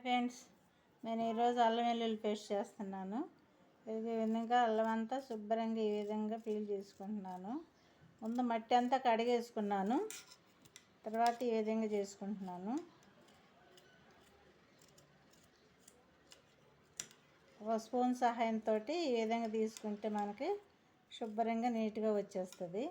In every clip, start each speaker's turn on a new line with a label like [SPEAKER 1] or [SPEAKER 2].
[SPEAKER 1] Friends, నేను ఈరోజు అల్లం వెల్లుల్లి పేస్ట్ చేస్తున్నాను. ఈ విధంగా అల్లం అంతా శుభ్రంగా ఈ విధంగా పీల్ చేసుకుంటున్నాను. ముందు మట్టి అంతా కడిగేసుకున్నాను, తర్వాత ఈ విధంగా చేసుకుంటున్నాను. ఒక స్పూన్ సహాయంతో ఈ విధంగా తీసుకుంటే మనకి శుభ్రంగా నీట్గా వచ్చేస్తుంది.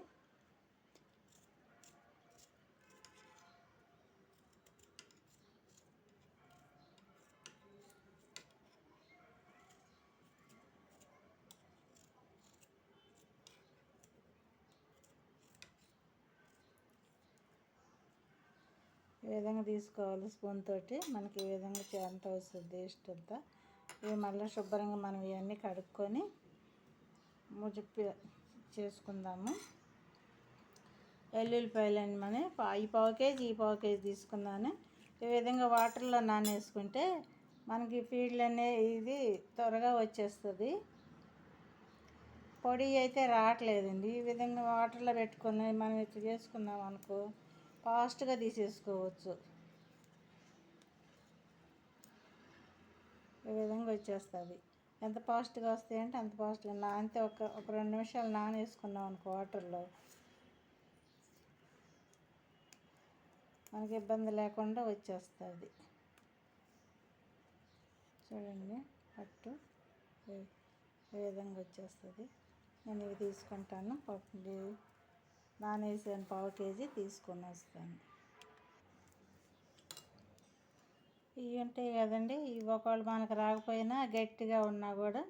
[SPEAKER 1] ఈ విధంగా తీసుకోవాలి. స్పూన్ తోటి మనకి ఈ విధంగా అంత వస్తుంది టేస్ట్ అంతా. ఇవి మళ్ళీ శుభ్రంగా మనం ఇవన్నీ కడుక్కొని ముజిప్పి చేసుకుందాము. ఎల్లుల్లిపాయలని మనం ఈ పావు కేజీ తీసుకుందాను. ఈ విధంగా వాటర్లో నానేసుకుంటే మనకి ఫీడ్లు అనేది త్వరగా వచ్చేస్తుంది. పొడి అయితే రావట్లేదండి. ఈ విధంగా వాటర్లో పెట్టుకొని మనం ఇట్లా చేసుకున్నాం అనుకో ఫాస్ట్గా తీసేసుకోవచ్చు. ఈ విధంగా వచ్చేస్తుంది. ఎంత ఫాస్ట్గా వస్తాయంటే అంత ఫాస్ట్గా నానితే ఒక 2 నిమిషాలు నానేసుకున్నాం అనుకో వాటర్లో మనకి ఇబ్బంది లేకుండా వచ్చేస్తుంది. చూడండి, పట్టు ఈ విధంగా వచ్చేస్తుంది. నేను ఇవి తీసుకుంటాను. పప్పు నానేసాను, పావు కేజీ తీసుకొని వస్తాను. ఇవి ఉంటాయి కదండి, ఇవి ఒకవేళ మనకు రాకపోయినా గట్టిగా ఉన్నా కూడా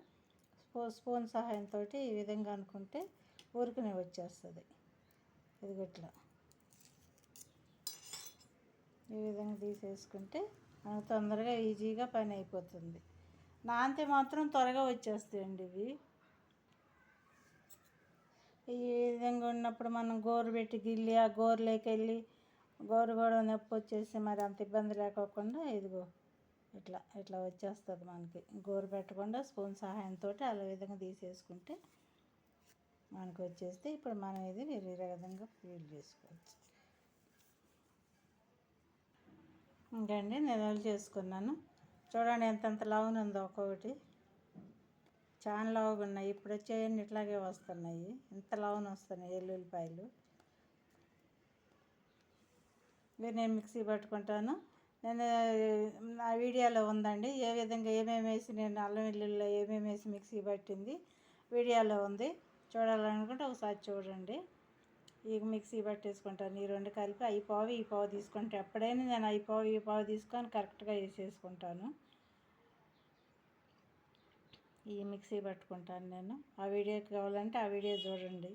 [SPEAKER 1] స్పూన్ సహాయంతో ఈ విధంగా అనుకుంటే ఊరికనే వచ్చేస్తుంది. ఇది గట్లా ఈ విధంగా తీసేసుకుంటే మనకు తొందరగా ఈజీగా పని అయిపోతుంది. నానితే మాత్రం త్వరగా వచ్చేస్తాయండి ఇవి. ఈ విధంగా ఉన్నప్పుడు మనం గోరు పెట్టి గిల్లి ఆ గోరులోకి వెళ్ళి గోరు కూడా నొప్పి వచ్చేసి మరి అంత ఇబ్బంది లేకోకుండా ఇదిగో ఇట్లా వచ్చేస్తుంది. మనకి గోరు పెట్టకుండా స్పూన్ సహాయంతో అలా విధంగా తీసేసుకుంటే మనకు వచ్చేస్తే ఇప్పుడు మనం ఇది వేరే విధంగా ఫీల్ చేసుకోవచ్చు. ఇంకండి నేను చేసుకున్నాను. చూడండి ఎంతెంత లావున ఉందో, ఒక్కొక్కటి చాలా లావుగా ఉన్నాయి. ఇప్పుడు వచ్చేయండి ఇట్లాగే వస్తున్నాయి, ఎంత లావున వస్తున్నాయి ఎల్లుల్లిపాయలు. ఇవి నేను మిక్సీ పట్టుకుంటాను. నేను నా వీడియోలో ఉందండి, ఏ విధంగా ఏమేమి వేసి నేను అల్లం వెల్లుల్లిలో ఏమేమి వేసి మిక్సీ పట్టింది వీడియోలో ఉంది. చూడాలనుకుంటే ఒకసారి చూడండి. ఈ మిక్సీ పట్టేసుకుంటాను. ఈ రెండు కలిపి ఈ పావు తీసుకుంటే ఎప్పుడైనా నేను ఈ పావు తీసుకొని కరెక్ట్గా వేసేసుకుంటాను. ఈ మిక్సీ పట్టుకుంటాను నేను. ఆ వీడియో కావాలంటే ఆ వీడియో చూడండి.